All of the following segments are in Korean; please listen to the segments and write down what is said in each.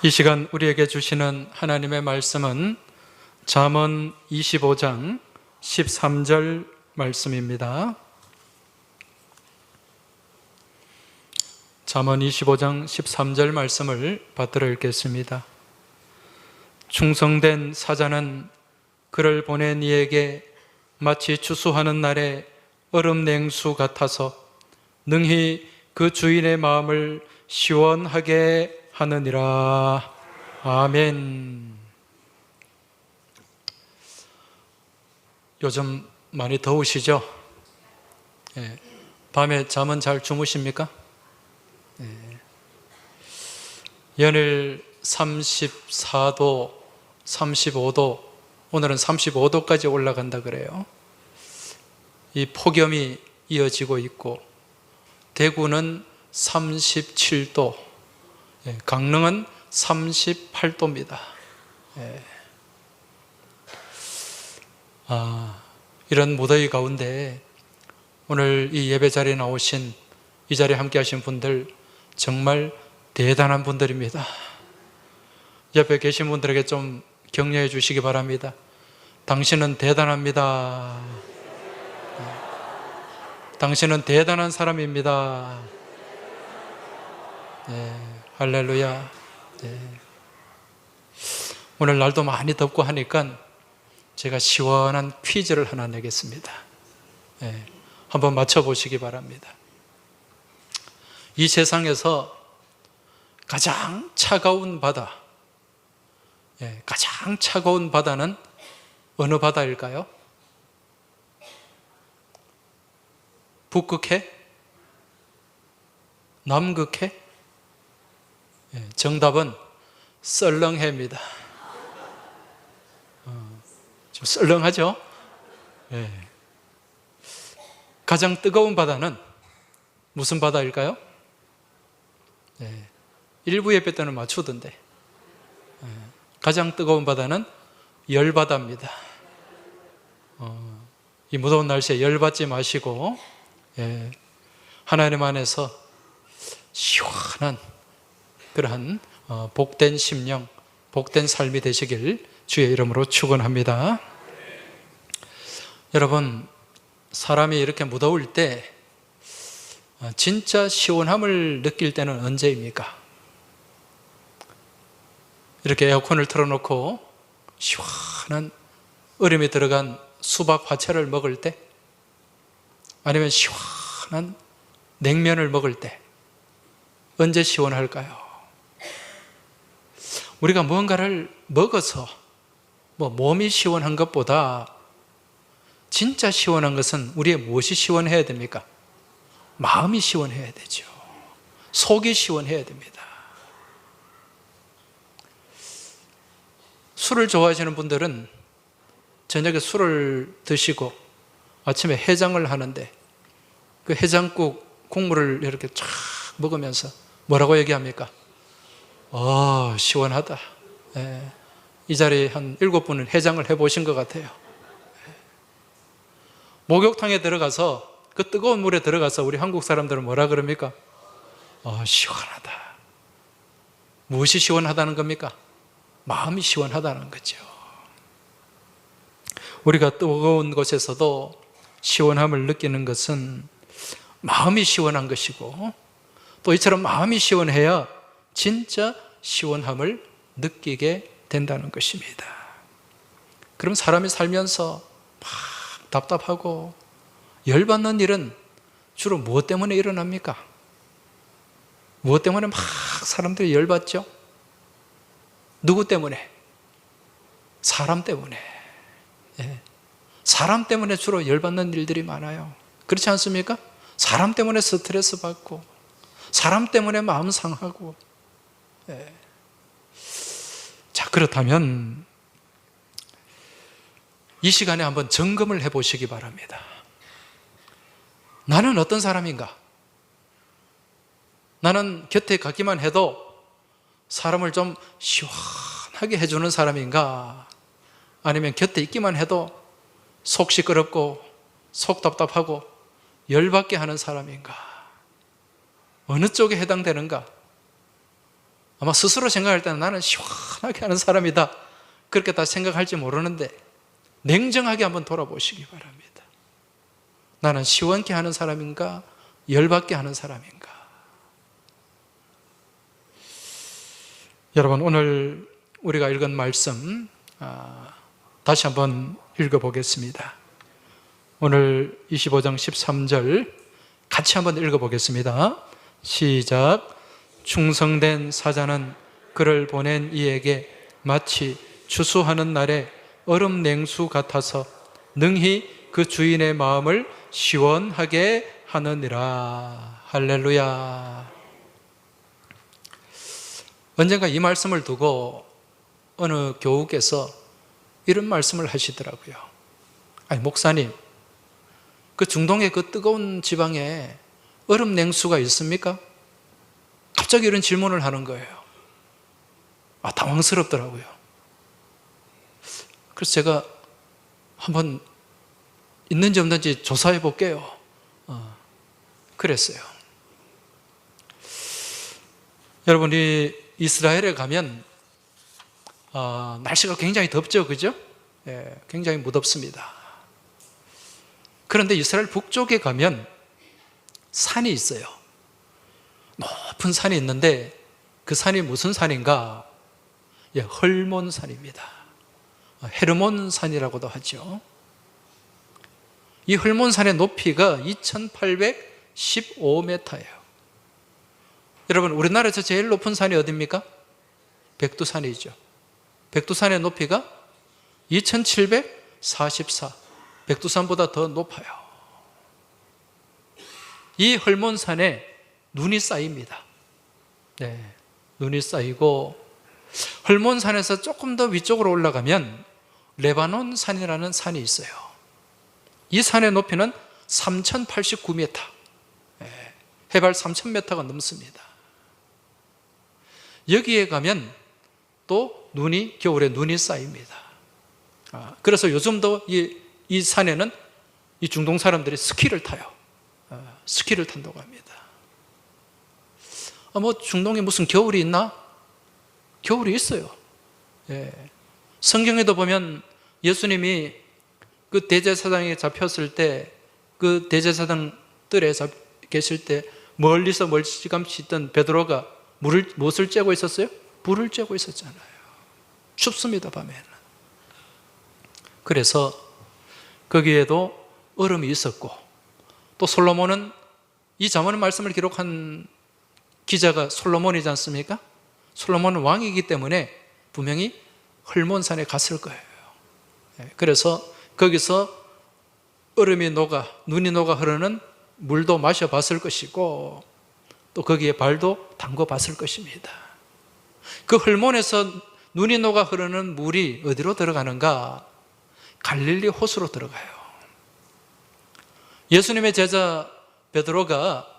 이 시간 우리에게 주시는 하나님의 말씀은 잠언 25장 13절 말씀입니다. 잠언 25장 13절 말씀을 받들어 읽겠습니다. 충성된 사자는 그를 보낸 이에게 마치 추수하는 날의 얼음 냉수 같아서 능히 그 주인의 마음을 시원하게 하느니라. 아멘. 요즘 많이 더우시죠? 밤에 잠은 잘 주무십니까? 연일 34도, 35도, 오늘은 35도까지 올라간다 그래요. 이 폭염이 이어지고 있고, 대구는 37도, 강릉은 38도입니다. 이런 무더위 가운데 오늘 이 예배 자리에 나오신, 이 자리에 함께 하신 분들 정말 대단한 분들입니다. 옆에 계신 분들에게 좀 격려해 주시기 바랍니다. 당신은 대단합니다. 당신은 대단한 사람입니다. 할렐루야. 오늘 날도 많이 덥고 하니까 제가 시원한 퀴즈를 하나 내겠습니다. 한번 맞춰보시기 바랍니다. 이 세상에서 가장 차가운 바다, 가장 차가운 바다는 어느 바다일까요? 북극해? 남극해? 정답은 썰렁해입니다. 좀 썰렁하죠? 가장 뜨거운 바다는 무슨 바다일까요? 일부 예배 때는 맞추던데. 가장 뜨거운 바다는 열바다입니다. 이 무더운 날씨에 열받지 마시고 하나님 안에서 시원한 그러한 복된 심령, 복된 삶이 되시길 주의 이름으로 축원합니다. 여러분, 사람이 이렇게 무더울 때 진짜 시원함을 느낄 때는 언제입니까? 이렇게 에어컨을 틀어놓고 시원한 얼음이 들어간 수박 화채를 먹을 때, 아니면 시원한 냉면을 먹을 때 언제 시원할까요? 우리가 뭔가를 먹어서 몸이 시원한 것보다 진짜 시원한 것은 우리의 무엇이 시원해야 됩니까? 마음이 시원해야 되죠. 속이 시원해야 됩니다. 술을 좋아하시는 분들은 저녁에 술을 드시고 아침에 해장을 하는데 그 해장국 국물을 이렇게 쫙 먹으면서 뭐라고 얘기합니까? 시원하다. 이 자리에 한 7분은 해장을 해보신 것 같아요. 목욕탕에 들어가서 그 뜨거운 물에 들어가서 우리 한국 사람들은 뭐라 그럽니까? 시원하다. 무엇이 시원하다는 겁니까? 마음이 시원하다는 거죠. 우리가 뜨거운 곳에서도 시원함을 느끼는 것은 마음이 시원한 것이고, 또 이처럼 마음이 시원해야 진짜 시원함을 느끼게 된다는 것입니다. 그럼 사람이 살면서 막 답답하고 열받는 일은 주로 무엇 때문에 일어납니까? 무엇 때문에 막 사람들이 열받죠? 누구 때문에? 사람 때문에. 사람 때문에 주로 열받는 일들이 많아요. 그렇지 않습니까? 사람 때문에 스트레스 받고, 사람 때문에 마음 상하고. 자, 그렇다면 이 시간에 한번 점검을 해보시기 바랍니다. 나는 어떤 사람인가? 나는 곁에 가기만 해도 사람을 좀 시원하게 해주는 사람인가? 아니면 곁에 있기만 해도 속 시끄럽고 속 답답하고 열받게 하는 사람인가? 어느 쪽에 해당되는가? 아마 스스로 생각할 때는 나는 시원하게 하는 사람이다, 그렇게 다 생각할지 모르는데 냉정하게 한번 돌아보시기 바랍니다. 나는 시원케 하는 사람인가, 열받게 하는 사람인가? 여러분, 오늘 우리가 읽은 말씀 다시 한번 읽어보겠습니다. 오늘 25장 13절 같이 한번 읽어보겠습니다. 시작. 충성된 사자는 그를 보낸 이에게 마치 추수하는 날에 얼음 냉수 같아서 능히 그 주인의 마음을 시원하게 하느니라. 할렐루야. 언젠가 이 말씀을 두고 어느 교우께서 이런 말씀을 하시더라고요. 아니, 목사님, 그 중동의 그 뜨거운 지방에 얼음 냉수가 있습니까? 갑자기 이런 질문을 하는 거예요. 당황스럽더라고요. 그래서 제가 한번 있는지 없는지 조사해 볼게요. 그랬어요. 여러분이 이스라엘에 가면 날씨가 굉장히 덥죠, 그죠? 예, 굉장히 무덥습니다. 그런데 이스라엘 북쪽에 가면 산이 있어요. 높은 산이 있는데 그 산이 무슨 산인가? 예, 헐몬산입니다. 헤르몬산이라고도 하죠. 이 헐몬산의 높이가 2815m예요. 여러분, 우리나라에서 제일 높은 산이 어디입니까? 백두산이죠. 백두산의 높이가 2744, 백두산보다 더 높아요. 이 헐몬산에 눈이 쌓입니다. 네, 눈이 쌓이고 헐몬산에서 조금 더 위쪽으로 올라가면 레바논 산이라는 산이 있어요. 이 산의 높이는 3089m, 해발 3000m가 넘습니다. 여기에 가면 또 겨울에 눈이 쌓입니다. 그래서 요즘도 이 산에는 이 중동 사람들이 스키를 타요. 스키를 탄다고 합니다. 중동에 무슨 겨울이 있나? 겨울이 있어요. 예. 성경에도 보면 예수님이 그 대제사장에 잡혔을 때, 그 대제사장 뜰에 계실 때 멀리서 멀찌감치 있던 베드로가 무엇을 쬐고 있었어요? 불을 쬐고 있었잖아요. 춥습니다, 밤에는. 그래서 거기에도 얼음이 있었고, 또 솔로몬은, 이 잠언의 말씀을 기록한 기자가 솔로몬이지 않습니까? 솔로몬은 왕이기 때문에 분명히 헐몬산에 갔을 거예요. 그래서 거기서 얼음이 녹아, 눈이 녹아 흐르는 물도 마셔봤을 것이고, 또 거기에 발도 담궈봤을 것입니다. 그 헐몬에서 눈이 녹아 흐르는 물이 어디로 들어가는가? 갈릴리 호수로 들어가요. 예수님의 제자 베드로가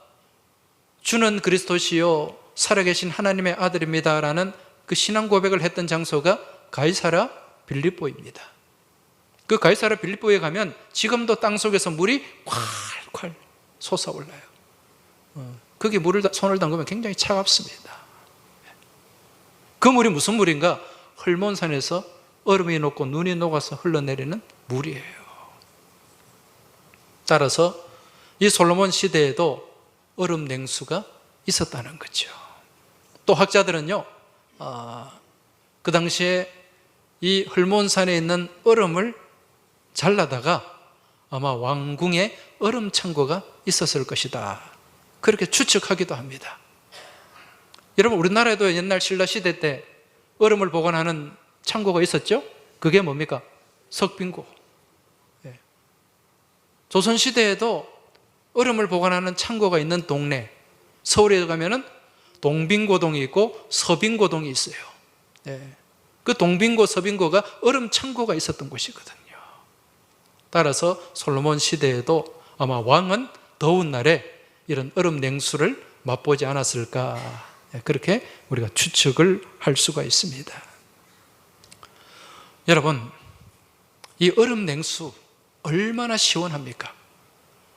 주는 그리스도시요 살아계신 하나님의 아들입니다라는 그 신앙 고백을 했던 장소가 가이사랴 빌립보입니다. 그 가이사랴 빌립보에 가면 지금도 땅속에서 물이 콸콸 솟아올라요. 거기 손을 담그면 굉장히 차갑습니다. 그 물이 무슨 물인가? 헐몬산에서 얼음이 녹고 눈이 녹아서 흘러내리는 물이에요. 따라서 이 솔로몬 시대에도 얼음 냉수가 있었다는 거죠. 또 학자들은요, 그 당시에 이 헐몬산에 있는 얼음을 잘라다가 아마 왕궁에 얼음 창고가 있었을 것이다, 그렇게 추측하기도 합니다. 여러분, 우리나라에도 옛날 신라 시대 때 얼음을 보관하는 창고가 있었죠? 그게 뭡니까? 석빙고. 조선시대에도 얼음을 보관하는 창고가 있는 동네, 서울에 가면은 동빙고동이 있고 서빙고동이 있어요. 그 동빙고, 서빙고가 얼음 창고가 있었던 곳이거든요. 따라서 솔로몬 시대에도 아마 왕은 더운 날에 이런 얼음 냉수를 맛보지 않았을까, 그렇게 우리가 추측을 할 수가 있습니다. 여러분, 이 얼음 냉수 얼마나 시원합니까?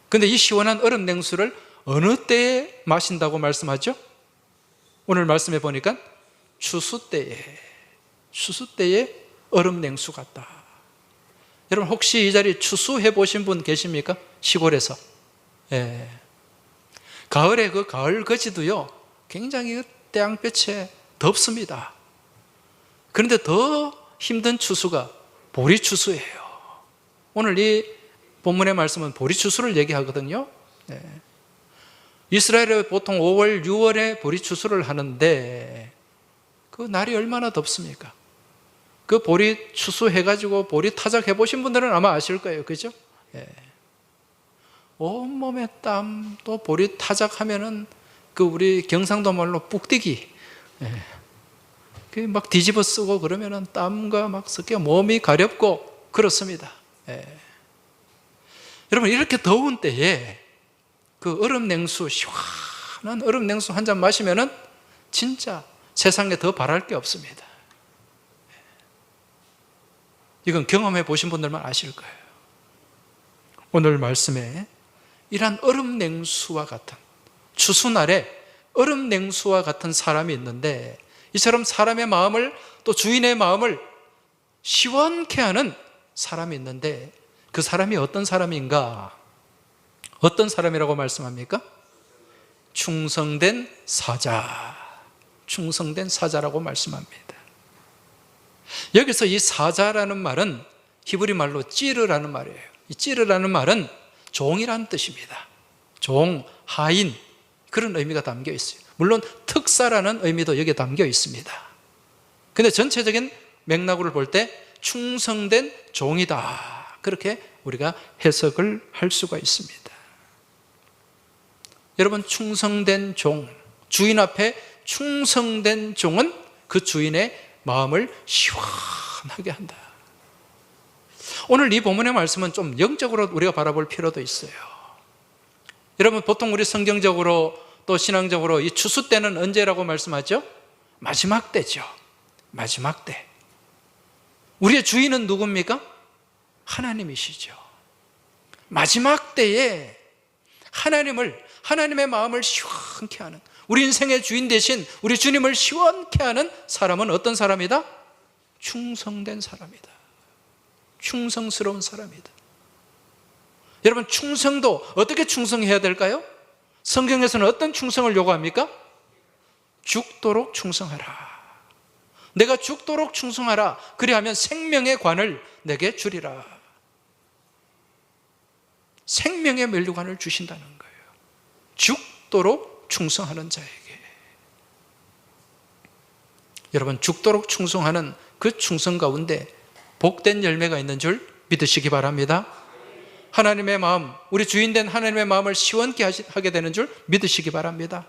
근데 이 시원한 얼음 냉수를 어느 때에 마신다고 말씀하죠? 오늘 말씀해 보니까 추수 때에 얼음 냉수 같다. 여러분 혹시 이 자리 추수해 보신 분 계십니까? 시골에서. 예. 가을에 그 가을 거지도요 굉장히 태양볕에 덥습니다. 그런데 더 힘든 추수가 보리추수예요. 오늘 이 본문의 말씀은 보리추수를 얘기하거든요. 예. 이스라엘에 보통 5월, 6월에 보리추수를 하는데 그 날이 얼마나 덥습니까? 그 보리 추수해가지고 보리 타작해 보신 분들은 아마 아실 거예요. 그죠? 예. 온몸에 땀, 또 보리 타작하면은 그 우리 경상도 말로 뿍디기. 예. 그 막 뒤집어 쓰고 그러면은 땀과 막 섞여 몸이 가렵고 그렇습니다. 예. 여러분 이렇게 더운 때에 그 얼음 냉수, 시원한 얼음 냉수 한 잔 마시면은 진짜 세상에 더 바랄 게 없습니다. 이건 경험해 보신 분들만 아실 거예요. 오늘 말씀에 이러한 얼음 냉수와 같은 추수날에 얼음 냉수와 같은 사람이 있는데 이처럼 사람의 마음을 또 주인의 마음을 시원케 하는 사람이 있는데 그 사람이 어떤 사람인가? 어떤 사람이라고 말씀합니까? 충성된 사자. 충성된 사자라고 말씀합니다. 여기서 이 사자라는 말은 히브리 말로 찌르라는 말이에요. 이 찌르라는 말은 종이라는 뜻입니다. 종, 하인 그런 의미가 담겨 있어요. 물론 특사라는 의미도 여기에 담겨 있습니다. 근데 전체적인 맥락으로 볼 때 충성된 종이다. 그렇게 우리가 해석을 할 수가 있습니다. 여러분 충성된 종, 주인 앞에 충성된 종은 그 주인의 마음을 시원하게 한다. 오늘 이 본문의 말씀은 좀 영적으로 우리가 바라볼 필요도 있어요. 여러분 보통 우리 성경적으로 또 신앙적으로 이 추수 때는 언제라고 말씀하죠? 마지막 때죠. 마지막 때. 우리의 주인은 누굽니까? 하나님이시죠. 마지막 때에 하나님의 마음을 시원케 하는, 우리 인생의 주인 대신 우리 주님을 시원케 하는 사람은 어떤 사람이다? 충성된 사람이다. 충성스러운 사람이다. 여러분 충성도 어떻게 충성해야 될까요? 성경에서는 어떤 충성을 요구합니까? 죽도록 충성하라. 내가 죽도록 충성하라. 그리하면 생명의 관을 내게 주리라. 생명의 면류관을 주신다는 거예요. 죽도록 충성하는 자에게. 여러분 죽도록 충성하는 그 충성 가운데 복된 열매가 있는 줄 믿으시기 바랍니다. 하나님의 마음, 우리 주인된 하나님의 마음을 시원케 하게 되는 줄 믿으시기 바랍니다.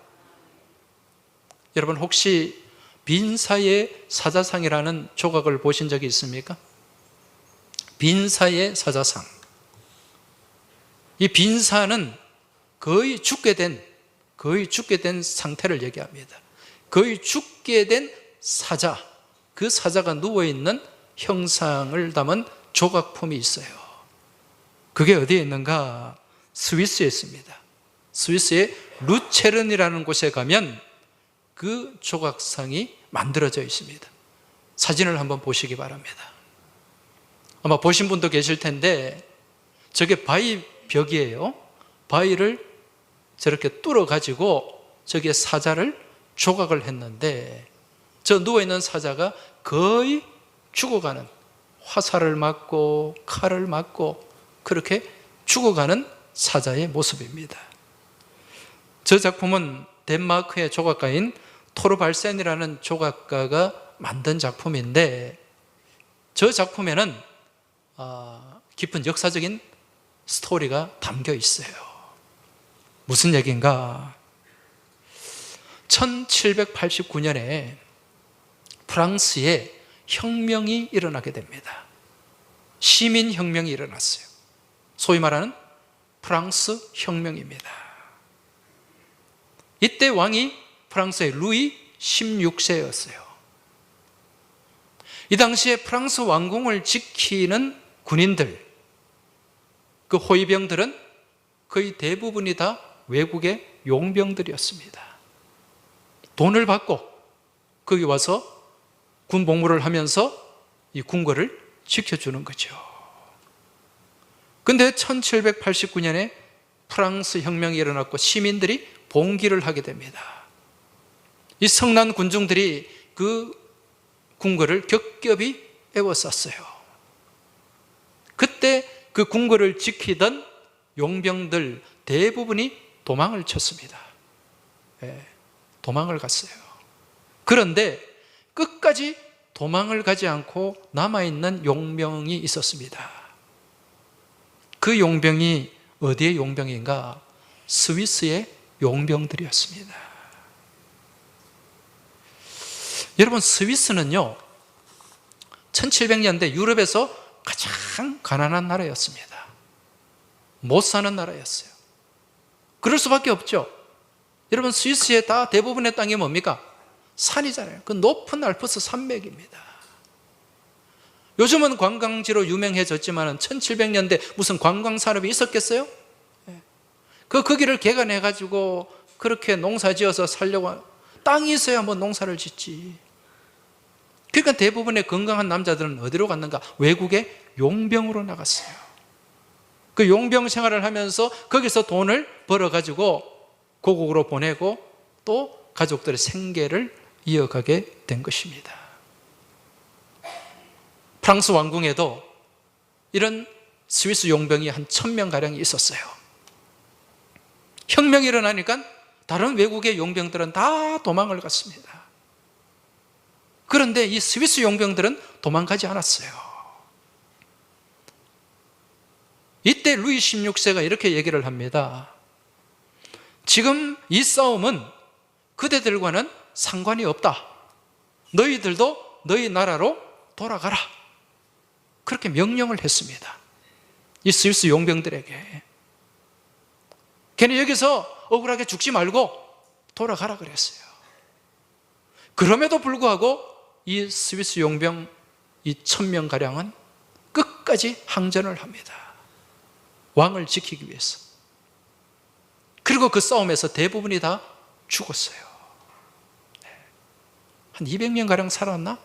여러분 혹시 빈사의 사자상이라는 조각을 보신 적이 있습니까? 빈사의 사자상. 이 빈사는 거의 죽게 된 상태를 얘기합니다. 거의 죽게 된 사자, 그 사자가 누워있는 형상을 담은 조각품이 있어요. 그게 어디에 있는가? 스위스에 있습니다. 스위스의 루체른이라는 곳에 가면 그 조각상이 만들어져 있습니다. 사진을 한번 보시기 바랍니다. 아마 보신 분도 계실 텐데 저게 바위 벽이에요. 바위를 저렇게 뚫어 가지고 저기에 사자를 조각을 했는데 저 누워있는 사자가 거의 죽어가는, 화살을 맞고 칼을 맞고 그렇게 죽어가는 사자의 모습입니다. 저 작품은 덴마크의 조각가인 토르발센이라는 조각가가 만든 작품인데 저 작품에는 깊은 역사적인 스토리가 담겨 있어요. 무슨 얘기인가? 1789년에 프랑스에 혁명이 일어나게 됩니다. 시민혁명이 일어났어요. 소위 말하는 프랑스 혁명입니다. 이때 왕이 프랑스의 루이 16세였어요. 이 당시에 프랑스 왕궁을 지키는 군인들, 그 호위병들은 거의 대부분이 다 외국의 용병들이었습니다. 돈을 받고 거기 와서 군 복무를 하면서 이 궁궐을 지켜주는 거죠. 근데 1789년에 프랑스 혁명이 일어났고 시민들이 봉기를 하게 됩니다. 이 성난 군중들이 그 궁궐을 겹겹이 에워쌌어요. 그때 그 궁궐을 지키던 용병들 대부분이 도망을 쳤습니다. 도망을 갔어요. 그런데 끝까지 도망을 가지 않고 남아있는 용병이 있었습니다. 그 용병이 어디의 용병인가? 스위스의 용병들이었습니다. 여러분, 스위스는요 1700년대 유럽에서 가장 가난한 나라였습니다. 못 사는 나라였어요. 그럴 수밖에 없죠. 여러분, 스위스의 다 대부분의 땅이 뭡니까? 산이잖아요. 그 높은 알프스 산맥입니다. 요즘은 관광지로 유명해졌지만 1700년대 무슨 관광 산업이 있었겠어요? 거기를 개간해가지고 그렇게 농사 지어서 살려고, 땅이 있어야 뭐 농사를 짓지. 그러니까 대부분의 건강한 남자들은 어디로 갔는가? 외국에 용병으로 나갔어요. 그 용병 생활을 하면서 거기서 돈을 벌어가지고 고국으로 보내고 또 가족들의 생계를 이어가게 된 것입니다. 프랑스 왕궁에도 이런 스위스 용병이 한 1000명가량이 있었어요. 혁명이 일어나니까 다른 외국의 용병들은 다 도망을 갔습니다. 그런데 이 스위스 용병들은 도망가지 않았어요. 이때 루이 16세가 이렇게 얘기를 합니다. 지금 이 싸움은 그대들과는 상관이 없다. 너희들도 너희 나라로 돌아가라. 그렇게 명령을 했습니다. 이 스위스 용병들에게. 걔네 여기서 억울하게 죽지 말고 돌아가라 그랬어요. 그럼에도 불구하고 이 스위스 용병 이 1000명가량은 끝까지 항전을 합니다. 왕을 지키기 위해서. 그리고 그 싸움에서 대부분이 다 죽었어요. 한 200명가량 살았나?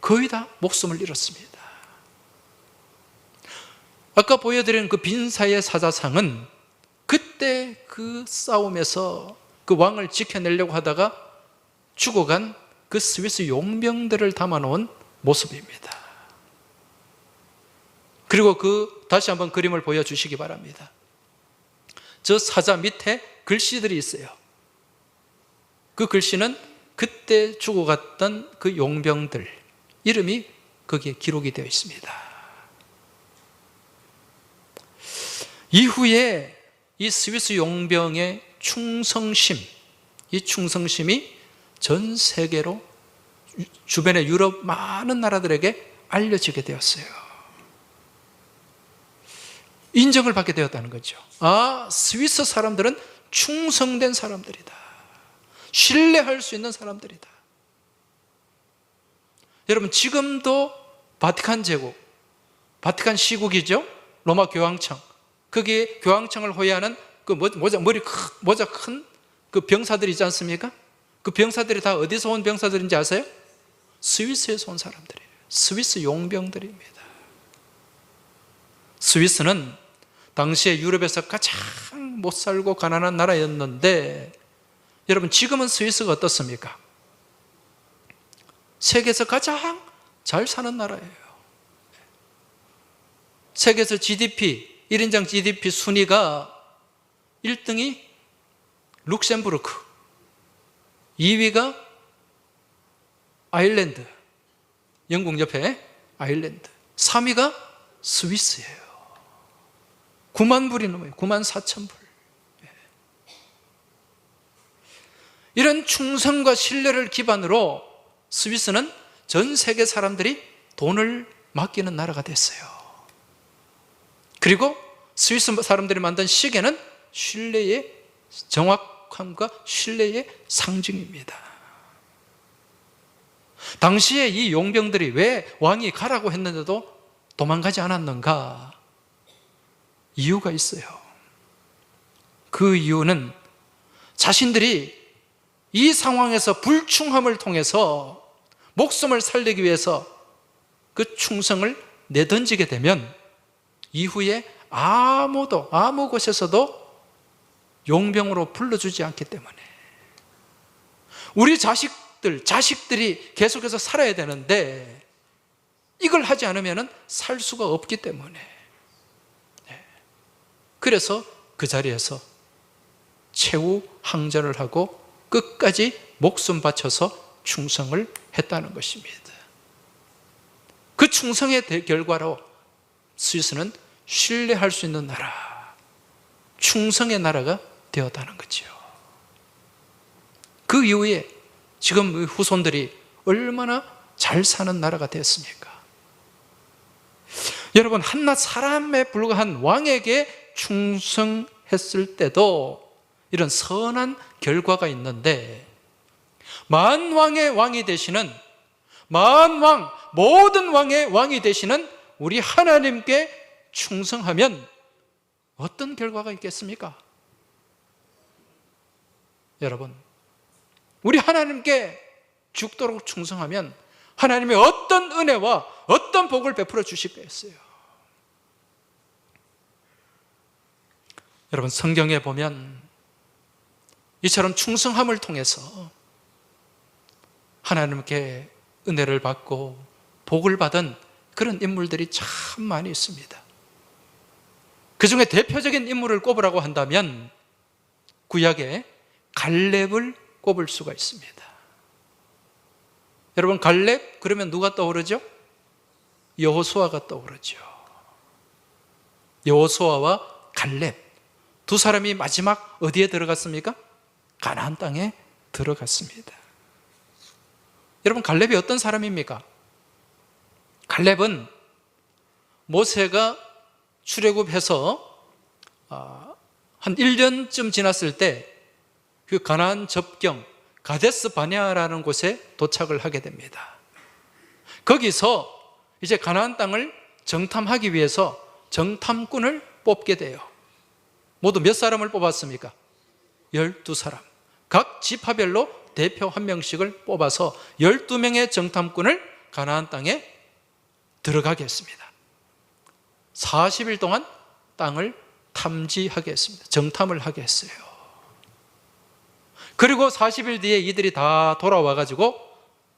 거의 다 목숨을 잃었습니다. 아까 보여드린 그 빈사의 사자상은 그때 그 싸움에서 그 왕을 지켜내려고 하다가 죽어간 그 스위스 용병들을 담아놓은 모습입니다. 그리고 다시 한번 그림을 보여주시기 바랍니다. 저 사자 밑에 글씨들이 있어요. 그 글씨는 그때 죽어갔던 그 용병들 이름이 거기에 기록이 되어 있습니다. 이후에 이 스위스 용병의 충성심, 이 충성심이 전 세계로 주변의 유럽 많은 나라들에게 알려지게 되었어요. 인정을 받게 되었다는 거죠. 아, 스위스 사람들은 충성된 사람들이다. 신뢰할 수 있는 사람들이다. 여러분, 지금도 바티칸 제국, 바티칸 시국이죠. 로마 교황청. 거기에 교황청을 호위하는 그 모자 큰 그 병사들이 있지 않습니까? 그 병사들이 다 어디서 온 병사들인지 아세요? 스위스에서 온 사람들이에요. 스위스 용병들입니다. 스위스는 당시에 유럽에서 가장 못 살고 가난한 나라였는데, 여러분, 지금은 스위스가 어떻습니까? 세계에서 가장 잘 사는 나라예요. 세계에서 GDP, 1인당 GDP 순위가 1등이 룩셈부르크, 2위가 아일랜드, 영국 옆에 아일랜드, 3위가 스위스예요. 9만 불이 넘어요. 9만 4천 불. 이런 충성과 신뢰를 기반으로 스위스는 전 세계 사람들이 돈을 맡기는 나라가 됐어요. 그리고 스위스 사람들이 만든 시계는 신뢰의 정확함과 신뢰의 상징입니다. 당시에 이 용병들이 왜 왕이 가라고 했는데도 도망가지 않았는가? 이유가 있어요. 그 이유는 자신들이 이 상황에서 불충함을 통해서 목숨을 살리기 위해서 그 충성을 내던지게 되면 이후에 아무도 아무 곳에서도 용병으로 불러주지 않기 때문에 우리 자식들이 계속해서 살아야 되는데 이걸 하지 않으면 살 수가 없기 때문에 그래서 그 자리에서 최후 항전을 하고 끝까지 목숨 바쳐서 충성을 했다는 것입니다. 그 충성의 결과로 스위스는 신뢰할 수 있는 나라, 충성의 나라가 되었다는 거죠. 그 이후에 지금 후손들이 얼마나 잘 사는 나라가 됐습니까? 여러분, 한낱 사람에 불과한 왕에게 충성했을 때도 이런 선한 결과가 있는데, 만왕의 왕이 되시는, 만왕, 모든 왕의 왕이 되시는 우리 하나님께 충성하면 어떤 결과가 있겠습니까? 여러분, 우리 하나님께 죽도록 충성하면 하나님의 어떤 은혜와 어떤 복을 베풀어 주실 거였어요. 여러분, 성경에 보면 이처럼 충성함을 통해서 하나님께 은혜를 받고 복을 받은 그런 인물들이 참 많이 있습니다. 그 중에 대표적인 인물을 꼽으라고 한다면 구약에 갈렙을 꼽을 수가 있습니다. 여러분, 갈렙 그러면 누가 떠오르죠? 여호수아가 떠오르죠. 여호수아와 갈렙 두 사람이 마지막 어디에 들어갔습니까? 가나안 땅에 들어갔습니다. 여러분, 갈렙이 어떤 사람입니까? 갈렙은 모세가 출애굽해서 한 1년쯤 지났을 때 그 가나안 접경 가데스 바네아라는 곳에 도착을 하게 됩니다. 거기서 이제 가나안 땅을 정탐하기 위해서 정탐꾼을 뽑게 돼요. 모두 몇 사람을 뽑았습니까? 12사람. 각 지파별로 대표 한 명씩을 뽑아서 12명의 정탐꾼을 가나안 땅에 들어가게 했습니다. 40일 동안 땅을 탐지하게 했습니다. 정탐을 하게 했어요. 그리고 40일 뒤에 이들이 다 돌아와가지고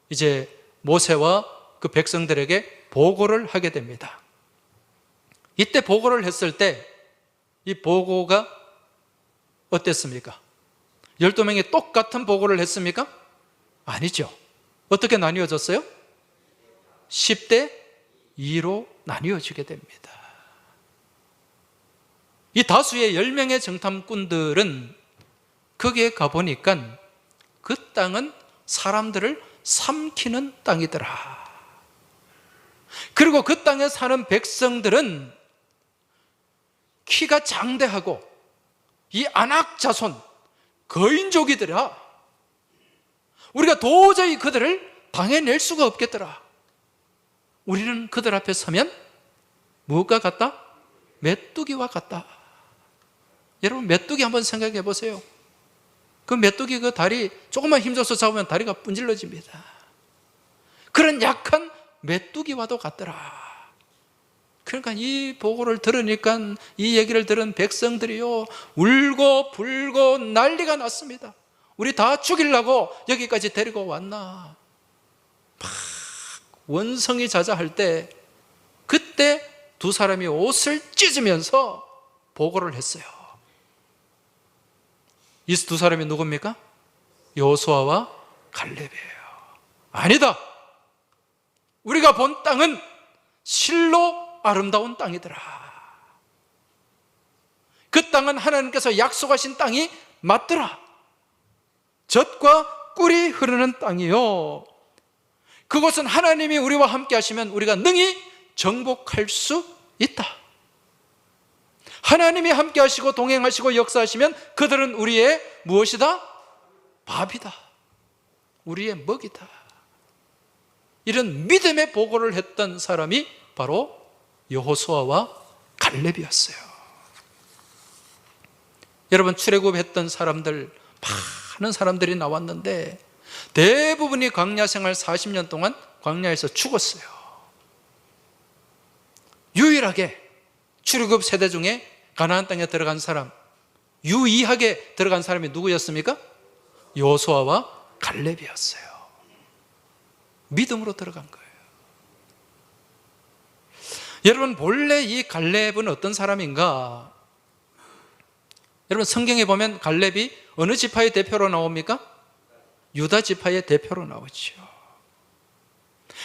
이제 모세와 그 백성들에게 보고를 하게 됩니다. 이때 보고를 했을 때 이 보고가 어땠습니까? 12명이 똑같은 보고를 했습니까? 아니죠. 어떻게 나뉘어졌어요? 10대 2로 나뉘어지게 됩니다. 이 다수의 10명의 정탐꾼들은 거기에 가보니까 그 땅은 사람들을 삼키는 땅이더라. 그리고 그 땅에 사는 백성들은 키가 장대하고 이 아낙 자손, 거인족이더라. 우리가 도저히 그들을 당해낼 수가 없겠더라. 우리는 그들 앞에 서면 무엇과 같다? 메뚜기와 같다. 여러분, 메뚜기 한번 생각해 보세요. 그 메뚜기 그 다리 조금만 힘줘서 잡으면 다리가 분질러집니다. 그런 약한 메뚜기와도 같더라. 그러니까 이 보고를 들으니까 이 얘기를 들은 백성들이요, 울고 불고 난리가 났습니다. 우리 다 죽이려고 여기까지 데리고 왔나. 막 원성이 자자할 때 그때 두 사람이 옷을 찢으면서 보고를 했어요. 이 두 사람이 누굽니까? 여호수아와 갈렙이에요. 아니다. 우리가 본 땅은 실로 아름다운 땅이더라. 그 땅은 하나님께서 약속하신 땅이 맞더라. 젖과 꿀이 흐르는 땅이요, 그곳은 하나님이 우리와 함께 하시면 우리가 능히 정복할 수 있다. 하나님이 함께 하시고 동행하시고 역사하시면 그들은 우리의 무엇이다? 밥이다. 우리의 먹이다. 이런 믿음의 보고를 했던 사람이 바로 여호수아와 갈렙이었어요. 여러분, 출애굽했던 사람들 많은 사람들이 나왔는데 대부분이 광야 생활 40년 동안 광야에서 죽었어요. 유일하게 출애굽 세대 중에 가나안 땅에 들어간 사람, 유일하게 들어간 사람이 누구였습니까? 여호수아와 갈렙이었어요. 믿음으로 들어간 거예요. 여러분, 본래 이 갈렙은 어떤 사람인가? 여러분, 성경에 보면 갈렙이 어느 지파의 대표로 나옵니까? 유다 지파의 대표로 나오죠.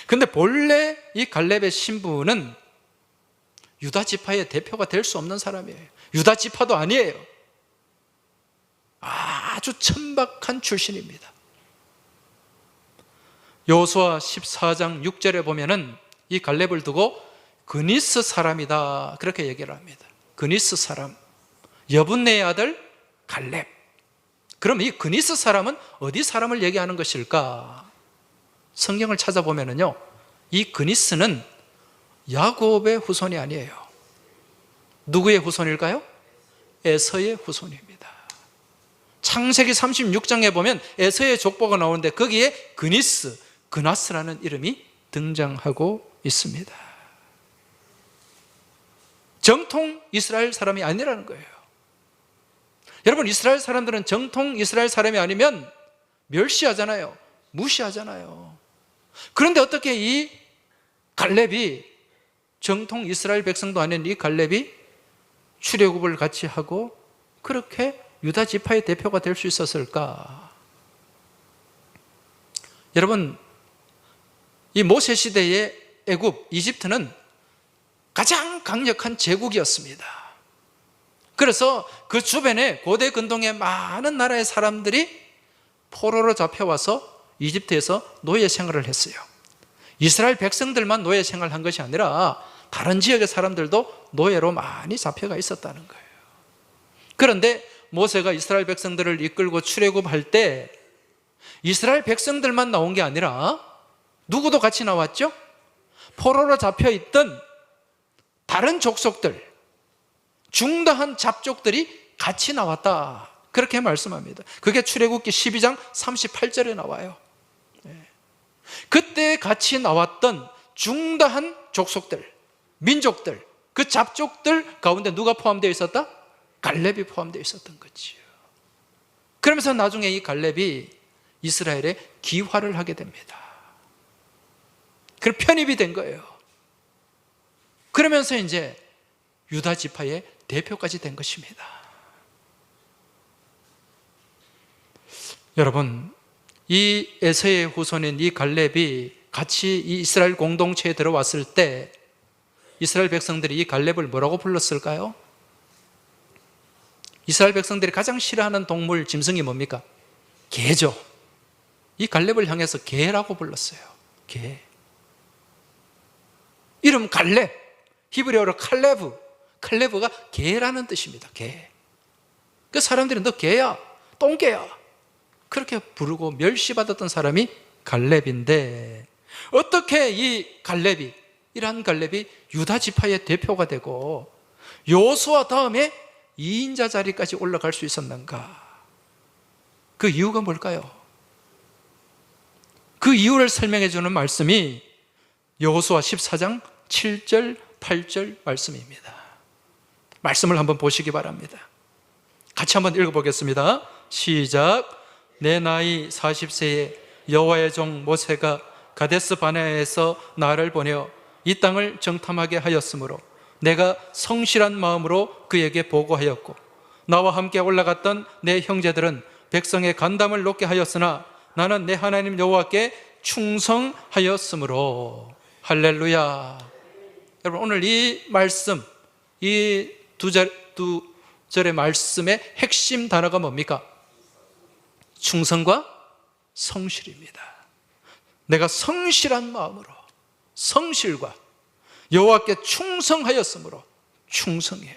근데 본래 이 갈렙의 신분은 유다 지파의 대표가 될 수 없는 사람이에요. 유다 지파도 아니에요. 아주 천박한 출신입니다. 여호수아 14장 6절에 보면은 이 갈렙을 두고 그니스 사람이다, 그렇게 얘기를 합니다. 그니스 사람, 여분네의 아들 갈렙. 그럼 이 그니스 사람은 어디 사람을 얘기하는 것일까? 성경을 찾아보면은요, 이 그니스는 야곱의 후손이 아니에요. 누구의 후손일까요? 에서의 후손입니다. 창세기 36장에 보면 에서의 족보가 나오는데 거기에 그니스, 그나스라는 이름이 등장하고 있습니다. 정통 이스라엘 사람이 아니라는 거예요. 여러분, 이스라엘 사람들은 정통 이스라엘 사람이 아니면 멸시하잖아요. 무시하잖아요. 그런데 어떻게 이 갈렙이, 정통 이스라엘 백성도 아닌 이 갈렙이 출애굽을 같이 하고 그렇게 유다 지파의 대표가 될 수 있었을까? 여러분, 이 모세 시대의 애굽, 이집트는 가장 강력한 제국이었습니다. 그래서 그 주변에 고대 근동의 많은 나라의 사람들이 포로로 잡혀와서 이집트에서 노예 생활을 했어요. 이스라엘 백성들만 노예 생활한 것이 아니라 다른 지역의 사람들도 노예로 많이 잡혀가 있었다는 거예요. 그런데 모세가 이스라엘 백성들을 이끌고 출애굽할 때 이스라엘 백성들만 나온 게 아니라 누구도 같이 나왔죠? 포로로 잡혀있던 다른 족속들, 중다한 잡족들이 같이 나왔다, 그렇게 말씀합니다. 그게 출애굽기 12장 38절에 나와요. 그때 같이 나왔던 중다한 족속들, 민족들, 그 잡족들 가운데 누가 포함되어 있었다? 갈렙이 포함되어 있었던 거지요. 그러면서 나중에 이 갈렙이 이스라엘에 기화를 하게 됩니다. 그럼 편입이 된 거예요. 그러면서 이제 유다 지파의 대표까지 된 것입니다. 여러분, 이 에서의 후손인 이 갈렙이 같이 이 이스라엘 공동체에 들어왔을 때 이스라엘 백성들이 이 갈렙을 뭐라고 불렀을까요? 이스라엘 백성들이 가장 싫어하는 동물, 짐승이 뭡니까? 개죠. 이 갈렙을 향해서 개라고 불렀어요. 개. 이름 갈렙, 히브리어로 칼레브. 칼레브가 개라는 뜻입니다. 개. 그 사람들이 너 개야, 똥개야, 그렇게 부르고 멸시받았던 사람이 갈렙인데, 어떻게 이 갈렙이, 이러한 갈렙이 유다 지파의 대표가 되고 여호수아 다음에 2인자 자리까지 올라갈 수 있었는가? 그 이유가 뭘까요? 그 이유를 설명해 주는 말씀이 여호수아 14장 7절 8절 말씀입니다. 말씀을 한번 보시기 바랍니다. 같이 한번 읽어보겠습니다. 시작. 내 나이 40세에 여호와의 종 모세가 가데스 바네아에서 나를 보내어 이 땅을 정탐하게 하였으므로 내가 성실한 마음으로 그에게 보고하였고, 나와 함께 올라갔던 내 형제들은 백성의 간담을 놓게 하였으나 나는 내 하나님 여호와께 충성하였으므로. 할렐루야. 여러분, 오늘 이 말씀, 이 두 절의 말씀의 핵심 단어가 뭡니까? 충성과 성실입니다. 내가 성실한 마음으로, 성실과 여호와께 충성하였으므로. 충성이에요.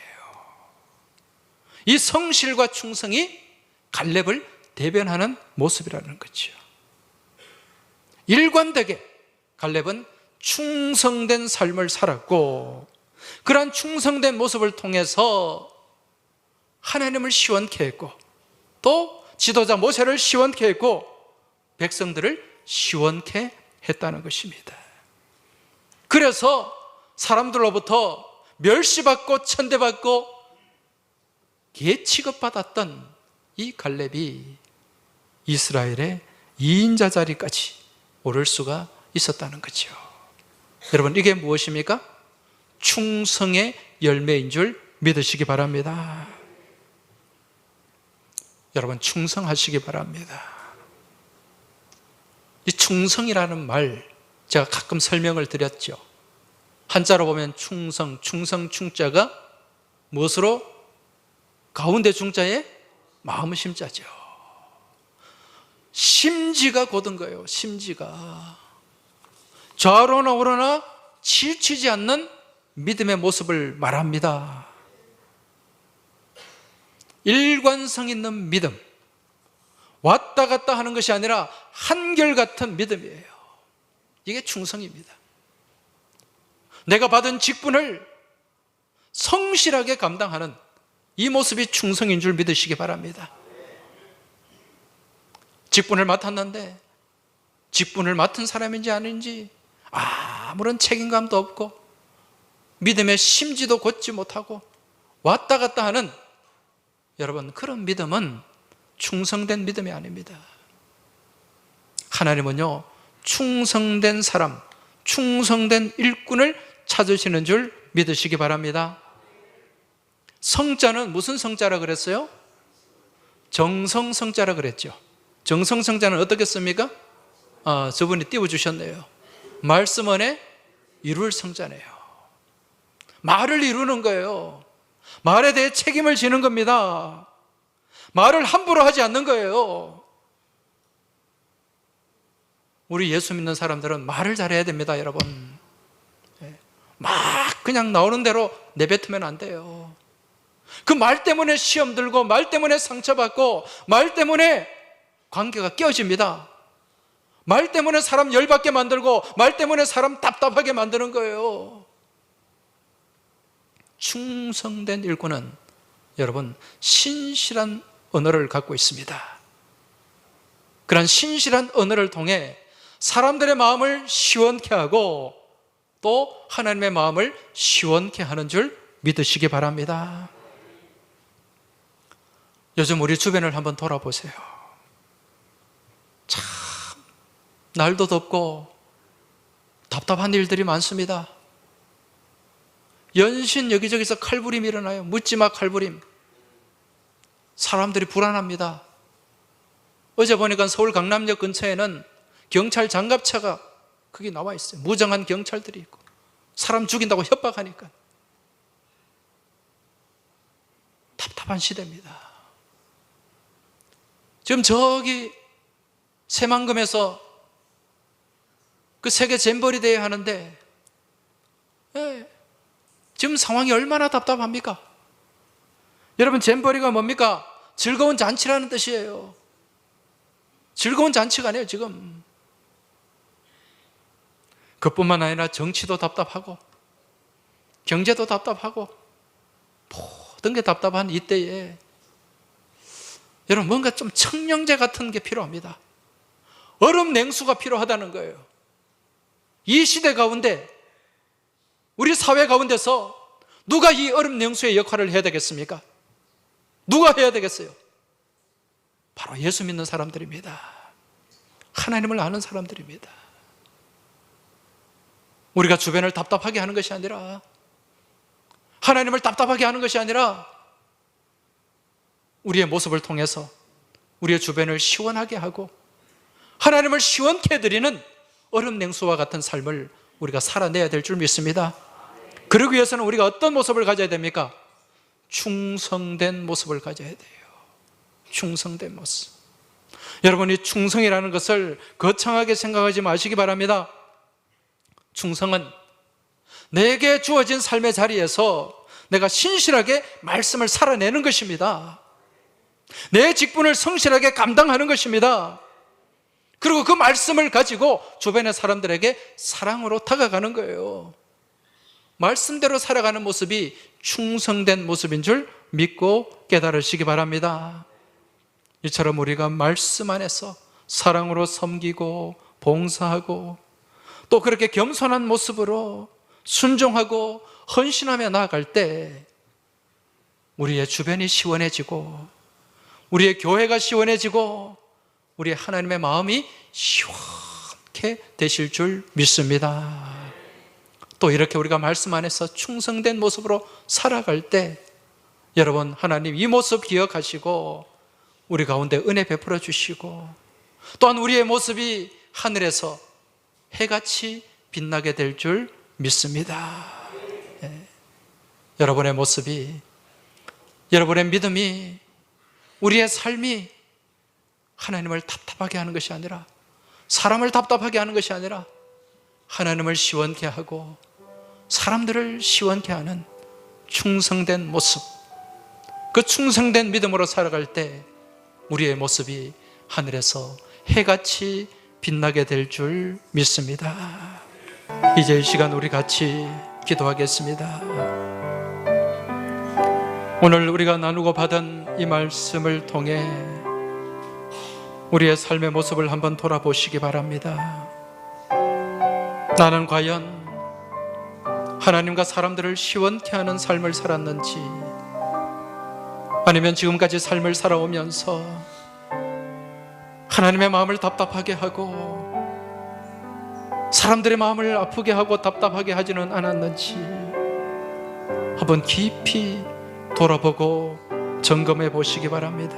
이 성실과 충성이 갈렙을 대변하는 모습이라는 거죠. 일관되게 갈렙은 충성된 삶을 살았고, 그러한 충성된 모습을 통해서 하나님을 시원케 했고, 또 지도자 모세를 시원케 했고 백성들을 시원케 했다는 것입니다. 그래서 사람들로부터 멸시받고 천대받고 개 취급받았던 이 갈렙이 이스라엘의 2인자 자리까지 오를 수가 있었다는 거죠. 여러분, 이게 무엇입니까? 충성의 열매인 줄 믿으시기 바랍니다. 여러분, 충성하시기 바랍니다. 이 충성이라는 말 제가 가끔 설명을 드렸죠. 한자로 보면 충성, 충자가 무엇으로? 가운데 중자에 마음 심자죠. 심지가 곧은 거예요. 심지가 좌로나 우로나 치우치지 않는 믿음의 모습을 말합니다. 일관성 있는 믿음, 왔다 갔다 하는 것이 아니라 한결같은 믿음이에요. 이게 충성입니다. 내가 받은 직분을 성실하게 감당하는 이 모습이 충성인 줄 믿으시기 바랍니다. 직분을 맡았는데 직분을 맡은 사람인지 아닌지 아무런 책임감도 없고 믿음의 심지도 곧지 못하고 왔다 갔다 하는, 여러분, 그런 믿음은 충성된 믿음이 아닙니다. 하나님은요, 충성된 사람, 충성된 일꾼을 찾으시는 줄 믿으시기 바랍니다. 성자는 무슨 성자라 그랬어요? 정성성자라 그랬죠. 정성성자는 어떻게 씁니까? 저분이 띄워주셨네요. 말씀 안에 이룰 성자네요. 말을 이루는 거예요. 말에 대해 책임을 지는 겁니다. 말을 함부로 하지 않는 거예요. 우리 예수 믿는 사람들은 말을 잘해야 됩니다, 여러분. 막 그냥 나오는 대로 내뱉으면 안 돼요. 그 말 때문에 시험 들고, 말 때문에 상처받고, 말 때문에 관계가 깨어집니다. 말 때문에 사람 열받게 만들고, 말 때문에 사람 답답하게 만드는 거예요. 충성된 일꾼은 여러분 신실한 언어를 갖고 있습니다. 그런 신실한 언어를 통해 사람들의 마음을 시원케 하고 또 하나님의 마음을 시원케 하는 줄 믿으시기 바랍니다. 요즘 우리 주변을 한번 돌아보세요. 참 날도 덥고 답답한 일들이 많습니다. 연신 여기저기서 칼부림이 일어나요. 묻지마 칼부림. 사람들이 불안합니다. 어제 보니까 서울 강남역 근처에는 경찰 장갑차가 거기 나와 있어요. 무장한 경찰들이 있고 사람 죽인다고 협박하니까 답답한 시대입니다. 지금 저기 새만금에서 그 세계 잼버리 대회 하는데 지금 상황이 얼마나 답답합니까? 여러분, 잼버리가 뭡니까? 즐거운 잔치라는 뜻이에요. 즐거운 잔치가 아니에요, 지금. 그뿐만 아니라 정치도 답답하고 경제도 답답하고 모든 게 답답한 이때에 여러분, 뭔가 좀 청량제 같은 게 필요합니다. 얼음 냉수가 필요하다는 거예요. 이 시대 가운데, 우리 사회 가운데서 누가 이 얼음 냉수의 역할을 해야 되겠습니까? 누가 해야 되겠어요? 바로 예수 믿는 사람들입니다. 하나님을 아는 사람들입니다. 우리가 주변을 답답하게 하는 것이 아니라, 하나님을 답답하게 하는 것이 아니라 우리의 모습을 통해서 우리의 주변을 시원하게 하고 하나님을 시원케 해드리는 얼음 냉수와 같은 삶을 우리가 살아내야 될 줄 믿습니다. 그러기 위해서는 우리가 어떤 모습을 가져야 됩니까? 충성된 모습을 가져야 돼요. 충성된 모습. 여러분, 이 충성이라는 것을 거창하게 생각하지 마시기 바랍니다. 충성은 내게 주어진 삶의 자리에서 내가 신실하게 말씀을 살아내는 것입니다. 내 직분을 성실하게 감당하는 것입니다. 그리고 그 말씀을 가지고 주변의 사람들에게 사랑으로 다가가는 거예요. 말씀대로 살아가는 모습이 충성된 모습인 줄 믿고 깨달으시기 바랍니다. 이처럼 우리가 말씀 안에서 사랑으로 섬기고 봉사하고 또 그렇게 겸손한 모습으로 순종하고 헌신하며 나아갈 때 우리의 주변이 시원해지고 우리의 교회가 시원해지고 우리의 하나님의 마음이 시원케 되실 줄 믿습니다. 또 이렇게 우리가 말씀 안에서 충성된 모습으로 살아갈 때 여러분, 하나님 이 모습 기억하시고 우리 가운데 은혜 베풀어 주시고 또한 우리의 모습이 하늘에서 해같이 빛나게 될 줄 믿습니다. 여러분의 모습이, 여러분의 믿음이, 우리의 삶이 하나님을 답답하게 하는 것이 아니라, 사람을 답답하게 하는 것이 아니라 하나님을 시원케 하고 사람들을 시원케 하는 충성된 모습, 그 충성된 믿음으로 살아갈 때 우리의 모습이 하늘에서 해같이 빛나게 될 줄 믿습니다. 이제 이 시간 우리 같이 기도하겠습니다. 오늘 우리가 나누고 받은 이 말씀을 통해 우리의 삶의 모습을 한번 돌아보시기 바랍니다. 나는 과연 하나님과 사람들을 시원케 하는 삶을 살았는지, 아니면 지금까지 삶을 살아오면서 하나님의 마음을 답답하게 하고 사람들의 마음을 아프게 하고 답답하게 하지는 않았는지 한번 깊이 돌아보고 점검해 보시기 바랍니다.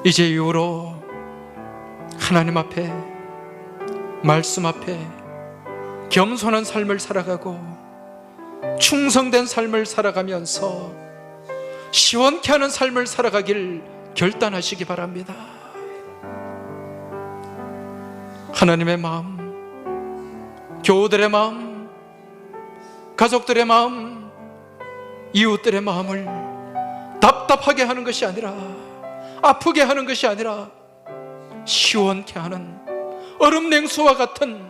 이제 이후로 하나님 앞에, 말씀 앞에 겸손한 삶을 살아가고 충성된 삶을 살아가면서 시원케 하는 삶을 살아가길 결단하시기 바랍니다. 하나님의 마음, 교우들의 마음, 가족들의 마음, 이웃들의 마음을 답답하게 하는 것이 아니라, 아프게 하는 것이 아니라 시원케 하는 얼음 냉수와 같은,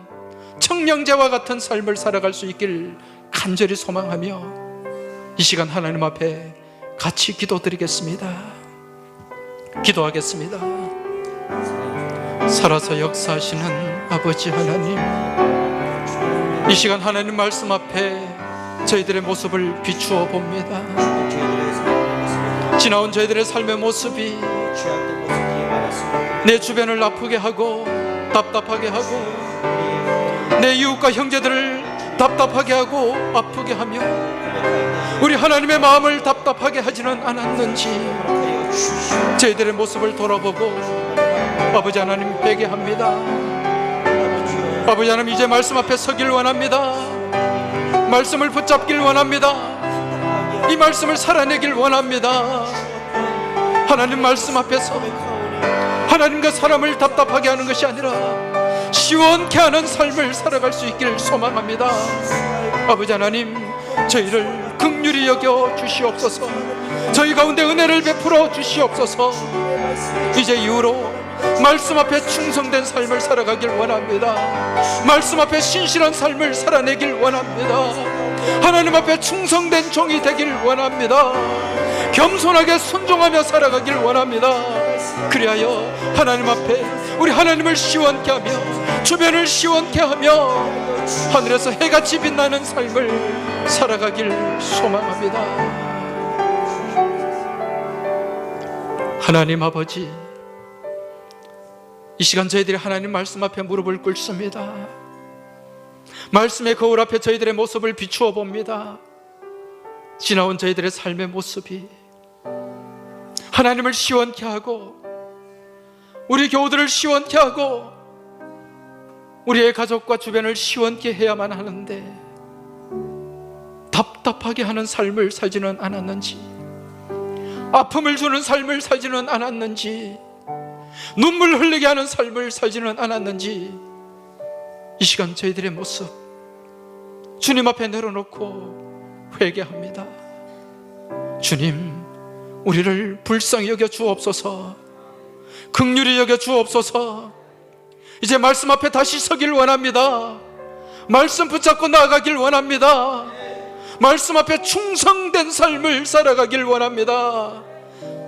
청량제와 같은 삶을 살아갈 수 있길 간절히 소망하며 이 시간 하나님 앞에 같이 기도드리겠습니다. 기도하겠습니다. 살아서 역사하시는 아버지 하나님, 이 시간 하나님 말씀 앞에 저희들의 모습을 비추어 봅니다. 지나온 저희들의 삶의 모습이 내 주변을 아프게 하고 답답하게 하고 내 이웃과 형제들을 답답하게 하고 아프게 하며 우리 하나님의 마음을 답답하게 하지는 않았는지 저희들의 모습을 돌아보고 아버지 하나님 회개합니다. 아버지 하나님, 이제 말씀 앞에 서길 원합니다. 말씀을 붙잡길 원합니다. 이 말씀을 살아내길 원합니다. 하나님 말씀 앞에서 하나님과 사람을 답답하게 하는 것이 아니라 시원케 하는 삶을 살아갈 수 있기를 소망합니다. 아버지 하나님, 저희를 긍휼히 여겨 주시옵소서. 저희 가운데 은혜를 베풀어 주시옵소서. 이제 이후로 말씀 앞에 충성된 삶을 살아가길 원합니다. 말씀 앞에 신실한 삶을 살아내길 원합니다. 하나님 앞에 충성된 종이 되길 원합니다. 겸손하게 순종하며 살아가길 원합니다. 그리하여 하나님 앞에 우리 하나님을 시원케 하며 주변을 시원케 하며 하늘에서 해같이 빛나는 삶을 살아가길 소망합니다. 하나님 아버지, 이 시간 저희들이 하나님 말씀 앞에 무릎을 꿇습니다. 말씀의 거울 앞에 저희들의 모습을 비추어 봅니다. 지나온 저희들의 삶의 모습이 하나님을 시원케 하고 우리 교우들을 시원케 하고 우리의 가족과 주변을 시원케 해야만 하는데 답답하게 하는 삶을 살지는 않았는지, 아픔을 주는 삶을 살지는 않았는지, 눈물 흘리게 하는 삶을 살지는 않았는지 이 시간 저희들의 모습 주님 앞에 내려놓고 회개합니다. 주님, 우리를 불쌍히 여겨 주옵소서. 긍휼히 여겨 주옵소서. 이제 말씀 앞에 다시 서길 원합니다. 말씀 붙잡고 나아가길 원합니다. 말씀 앞에 충성된 삶을 살아가길 원합니다.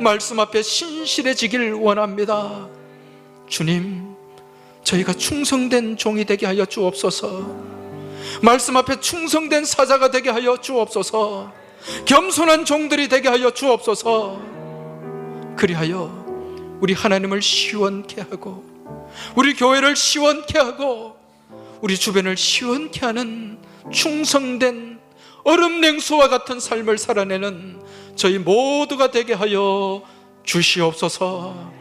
말씀 앞에 신실해지길 원합니다. 주님, 저희가 충성된 종이 되게 하여 주옵소서. 말씀 앞에 충성된 사자가 되게 하여 주옵소서. 겸손한 종들이 되게 하여 주옵소서. 그리하여 우리 하나님을 시원케 하고, 우리 교회를 시원케 하고, 우리 주변을 시원케 하는 충성된 얼음 냉수와 같은 삶을 살아내는 저희 모두가 되게 하여 주시옵소서.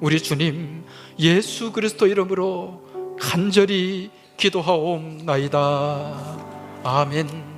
우리 주님 예수 그리스도 이름으로 간절히 기도하옵나이다. 아멘.